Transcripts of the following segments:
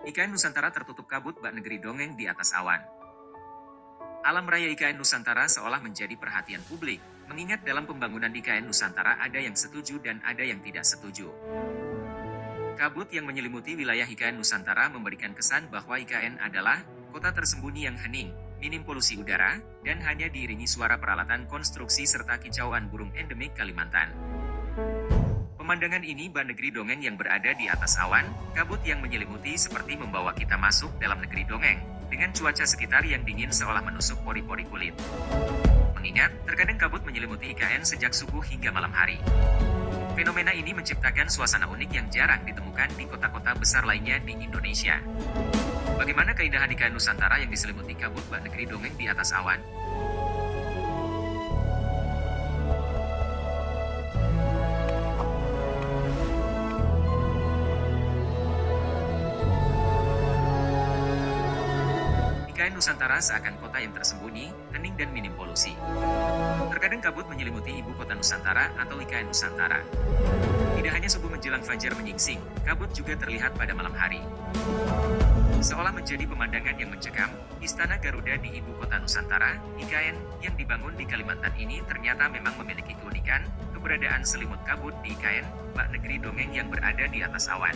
IKN Nusantara tertutup kabut bak negeri dongeng di atas awan. Alam raya IKN Nusantara seolah menjadi perhatian publik, mengingat dalam pembangunan IKN Nusantara ada yang setuju dan ada yang tidak setuju. Kabut yang menyelimuti wilayah IKN Nusantara memberikan kesan bahwa IKN adalah kota tersembunyi yang hening, minim polusi udara, dan hanya diiringi suara peralatan konstruksi serta kicauan burung endemik Kalimantan. Pemandangan ini bak negeri dongeng yang berada di atas awan, kabut yang menyelimuti seperti membawa kita masuk dalam negeri dongeng, dengan cuaca sekitar yang dingin seolah menusuk pori-pori kulit. Mengingat, terkadang kabut menyelimuti IKN sejak subuh hingga malam hari. Fenomena ini menciptakan suasana unik yang jarang ditemukan di kota-kota besar lainnya di Indonesia. Bagaimana keindahan IKN Nusantara yang diselimuti kabut bak negeri dongeng di atas awan? IKN Nusantara seakan kota yang tersembunyi, hening dan minim polusi. Terkadang kabut menyelimuti ibu kota Nusantara atau IKN Nusantara. Tidak hanya subuh menjelang fajar menyingsing, kabut juga terlihat pada malam hari. Seolah menjadi pemandangan yang mencekam, Istana Garuda di ibu kota Nusantara, IKN, yang dibangun di Kalimantan ini ternyata memang memiliki keunikan, keberadaan selimut kabut di IKN, bak negeri dongeng yang berada di atas awan.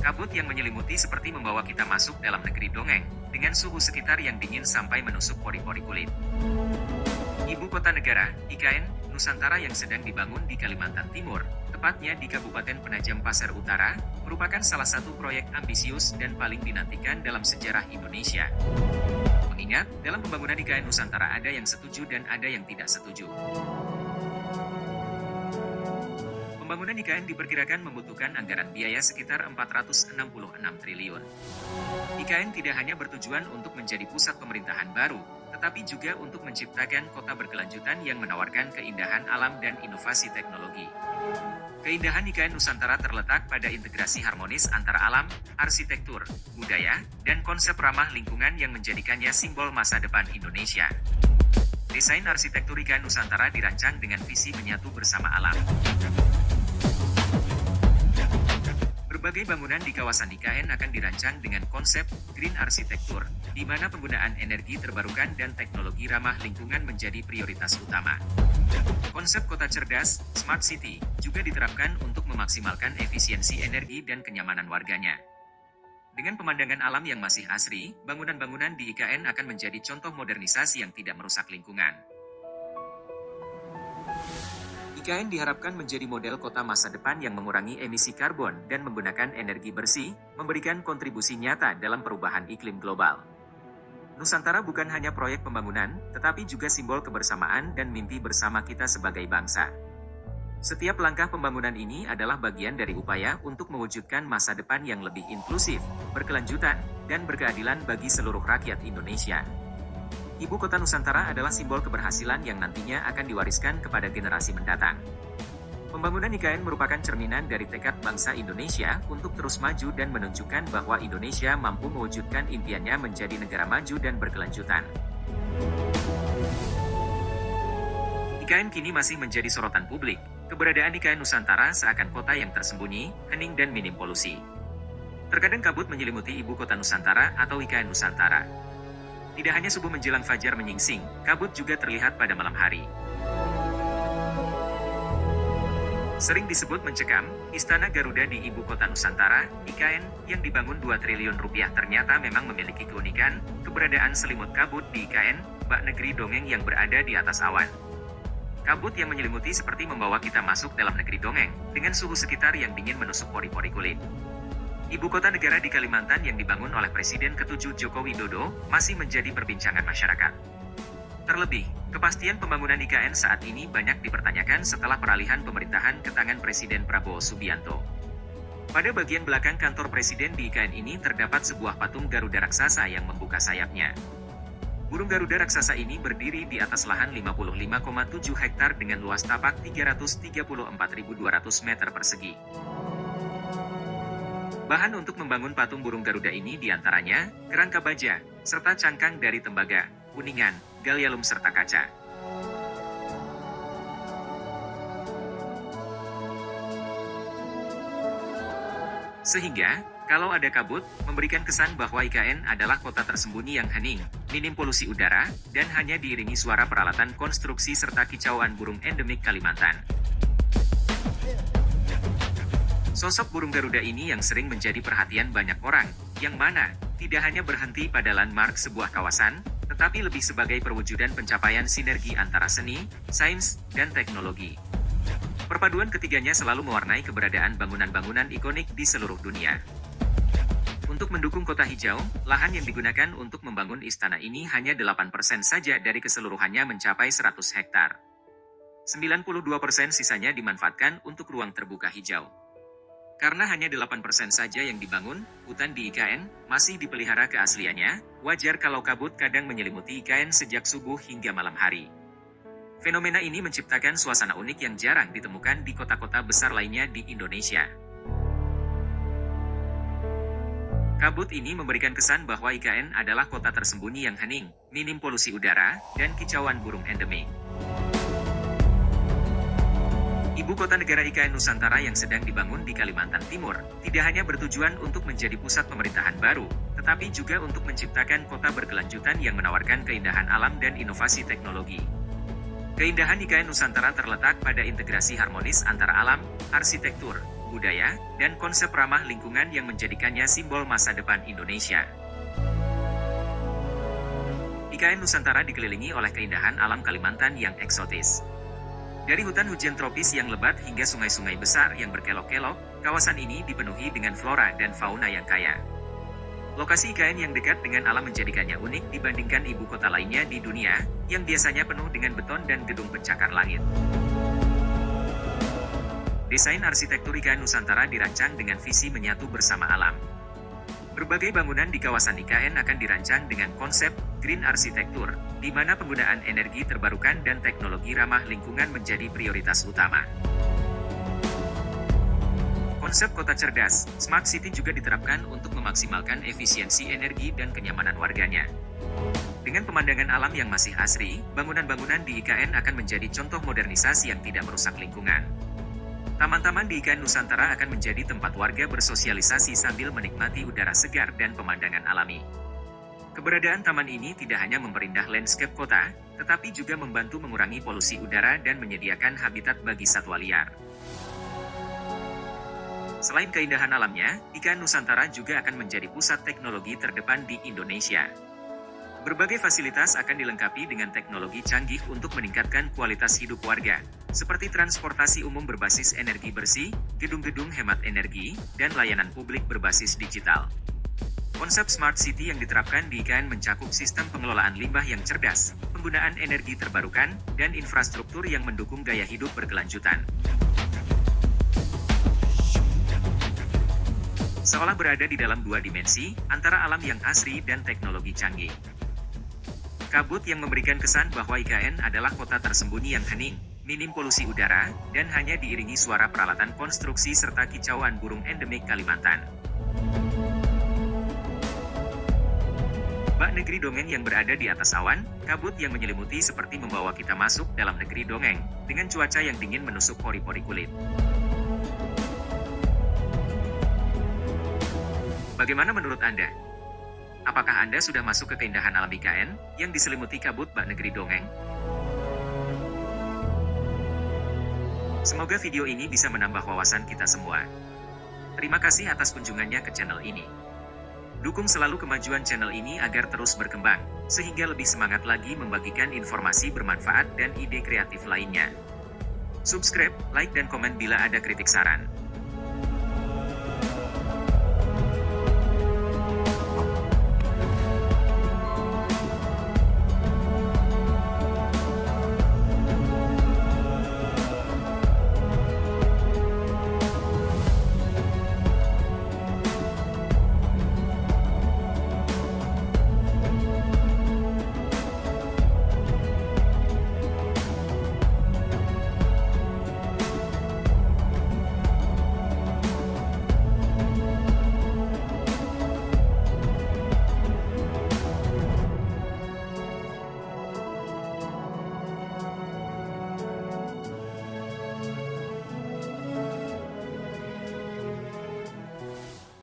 Kabut yang menyelimuti seperti membawa kita masuk dalam negeri dongeng, dengan suhu sekitar yang dingin sampai menusuk pori-pori kulit. Ibu kota negara, IKN, Nusantara yang sedang dibangun di Kalimantan Timur, tepatnya di Kabupaten Penajam Pasar Utara, merupakan salah satu proyek ambisius dan paling dinantikan dalam sejarah Indonesia. Mengingat, dalam pembangunan IKN Nusantara ada yang setuju dan ada yang tidak setuju. Pembangunan IKN diperkirakan membutuhkan anggaran biaya sekitar 466 triliun. IKN tidak hanya bertujuan untuk menjadi pusat pemerintahan baru, tetapi juga untuk menciptakan kota berkelanjutan yang menawarkan keindahan alam dan inovasi teknologi. Keindahan IKN Nusantara terletak pada integrasi harmonis antara alam, arsitektur, budaya, dan konsep ramah lingkungan yang menjadikannya simbol masa depan Indonesia. Desain arsitektur IKN Nusantara dirancang dengan visi menyatu bersama alam. Berbagai bangunan di kawasan IKN akan dirancang dengan konsep green arsitektur, di mana penggunaan energi terbarukan dan teknologi ramah lingkungan menjadi prioritas utama. Konsep kota cerdas, smart city, juga diterapkan untuk memaksimalkan efisiensi energi dan kenyamanan warganya. Dengan pemandangan alam yang masih asri, bangunan-bangunan di IKN akan menjadi contoh modernisasi yang tidak merusak lingkungan. IKN diharapkan menjadi model kota masa depan yang mengurangi emisi karbon dan menggunakan energi bersih, memberikan kontribusi nyata dalam perubahan iklim global. Nusantara bukan hanya proyek pembangunan, tetapi juga simbol kebersamaan dan mimpi bersama kita sebagai bangsa. Setiap langkah pembangunan ini adalah bagian dari upaya untuk mewujudkan masa depan yang lebih inklusif, berkelanjutan, dan berkeadilan bagi seluruh rakyat Indonesia. Ibu kota Nusantara adalah simbol keberhasilan yang nantinya akan diwariskan kepada generasi mendatang. Pembangunan IKN merupakan cerminan dari tekad bangsa Indonesia untuk terus maju dan menunjukkan bahwa Indonesia mampu mewujudkan impiannya menjadi negara maju dan berkelanjutan. IKN kini masih menjadi sorotan publik. Keberadaan IKN Nusantara seakan kota yang tersembunyi, hening dan minim polusi. Terkadang kabut menyelimuti ibu kota Nusantara atau IKN Nusantara. Tidak hanya subuh menjelang fajar menyingsing, kabut juga terlihat pada malam hari. Sering disebut mencekam, Istana Garuda di ibu kota Nusantara, IKN, yang dibangun 2 triliun rupiah ternyata memang memiliki keunikan, keberadaan selimut kabut di IKN, bak negeri dongeng yang berada di atas awan. Kabut yang menyelimuti seperti membawa kita masuk dalam negeri dongeng, dengan suhu sekitar yang dingin menusuk pori-pori kulit. Ibu kota negara di Kalimantan yang dibangun oleh Presiden ke-7 Joko Widodo masih menjadi perbincangan masyarakat. Terlebih, kepastian pembangunan IKN saat ini banyak dipertanyakan setelah peralihan pemerintahan ke tangan Presiden Prabowo Subianto. Pada bagian belakang kantor Presiden di IKN ini terdapat sebuah patung Garuda raksasa yang membuka sayapnya. Burung Garuda raksasa ini berdiri di atas lahan 55,7 hektar dengan luas tapak 334.200 meter persegi. Bahan untuk membangun patung burung Garuda ini diantaranya kerangka baja, serta cangkang dari tembaga, kuningan, gallium serta kaca. Sehingga, kalau ada kabut, memberikan kesan bahwa IKN adalah kota tersembunyi yang hening, minim polusi udara, dan hanya diiringi suara peralatan konstruksi serta kicauan burung endemik Kalimantan. Sosok burung Garuda ini yang sering menjadi perhatian banyak orang, yang mana tidak hanya berhenti pada landmark sebuah kawasan, tetapi lebih sebagai perwujudan pencapaian sinergi antara seni, sains, dan teknologi. Perpaduan ketiganya selalu mewarnai keberadaan bangunan-bangunan ikonik di seluruh dunia. Untuk mendukung kota hijau, lahan yang digunakan untuk membangun istana ini hanya 8% saja dari keseluruhannya mencapai 100 hektar. 92% sisanya dimanfaatkan untuk ruang terbuka hijau. Karena hanya 8% saja yang dibangun, hutan di IKN masih dipelihara keasliannya, wajar kalau kabut kadang menyelimuti IKN sejak subuh hingga malam hari. Fenomena ini menciptakan suasana unik yang jarang ditemukan di kota-kota besar lainnya di Indonesia. Kabut ini memberikan kesan bahwa IKN adalah kota tersembunyi yang hening, minim polusi udara, dan kicauan burung endemik. Ibu kota negara IKN Nusantara yang sedang dibangun di Kalimantan Timur, tidak hanya bertujuan untuk menjadi pusat pemerintahan baru, tetapi juga untuk menciptakan kota berkelanjutan yang menawarkan keindahan alam dan inovasi teknologi. Keindahan IKN Nusantara terletak pada integrasi harmonis antara alam, arsitektur, budaya, dan konsep ramah lingkungan yang menjadikannya simbol masa depan Indonesia. IKN Nusantara dikelilingi oleh keindahan alam Kalimantan yang eksotis. Dari hutan hujan tropis yang lebat hingga sungai-sungai besar yang berkelok-kelok, kawasan ini dipenuhi dengan flora dan fauna yang kaya. Lokasi IKN yang dekat dengan alam menjadikannya unik dibandingkan ibu kota lainnya di dunia, yang biasanya penuh dengan beton dan gedung pencakar langit. Desain arsitektur IKN Nusantara dirancang dengan visi menyatu bersama alam. Berbagai bangunan di kawasan IKN akan dirancang dengan konsep green arsitektur, di mana penggunaan energi terbarukan dan teknologi ramah lingkungan menjadi prioritas utama. Konsep kota cerdas, Smart City juga diterapkan untuk memaksimalkan efisiensi energi dan kenyamanan warganya. Dengan pemandangan alam yang masih asri, bangunan-bangunan di IKN akan menjadi contoh modernisasi yang tidak merusak lingkungan. Taman-taman di IKN Nusantara akan menjadi tempat warga bersosialisasi sambil menikmati udara segar dan pemandangan alami. Keberadaan taman ini tidak hanya memperindah landscape kota, tetapi juga membantu mengurangi polusi udara dan menyediakan habitat bagi satwa liar. Selain keindahan alamnya, IKN Nusantara juga akan menjadi pusat teknologi terdepan di Indonesia. Berbagai fasilitas akan dilengkapi dengan teknologi canggih untuk meningkatkan kualitas hidup warga, seperti transportasi umum berbasis energi bersih, gedung-gedung hemat energi, dan layanan publik berbasis digital. Konsep Smart City yang diterapkan di IKN mencakup sistem pengelolaan limbah yang cerdas, penggunaan energi terbarukan, dan infrastruktur yang mendukung gaya hidup berkelanjutan. Seolah berada di dalam dua dimensi, antara alam yang asri dan teknologi canggih. Kabut yang memberikan kesan bahwa IKN adalah kota tersembunyi yang hening, minim polusi udara, dan hanya diiringi suara peralatan konstruksi serta kicauan burung endemik Kalimantan. Bak negeri dongeng yang berada di atas awan, kabut yang menyelimuti seperti membawa kita masuk dalam negeri dongeng, dengan cuaca yang dingin menusuk pori-pori kulit. Bagaimana menurut Anda? Apakah Anda sudah masuk ke keindahan alam IKN, yang diselimuti kabut bak negeri dongeng? Semoga video ini bisa menambah wawasan kita semua. Terima kasih atas kunjungannya ke channel ini. Dukung selalu kemajuan channel ini agar terus berkembang, sehingga lebih semangat lagi membagikan informasi bermanfaat dan ide kreatif lainnya. Subscribe, like dan komen bila ada kritik saran.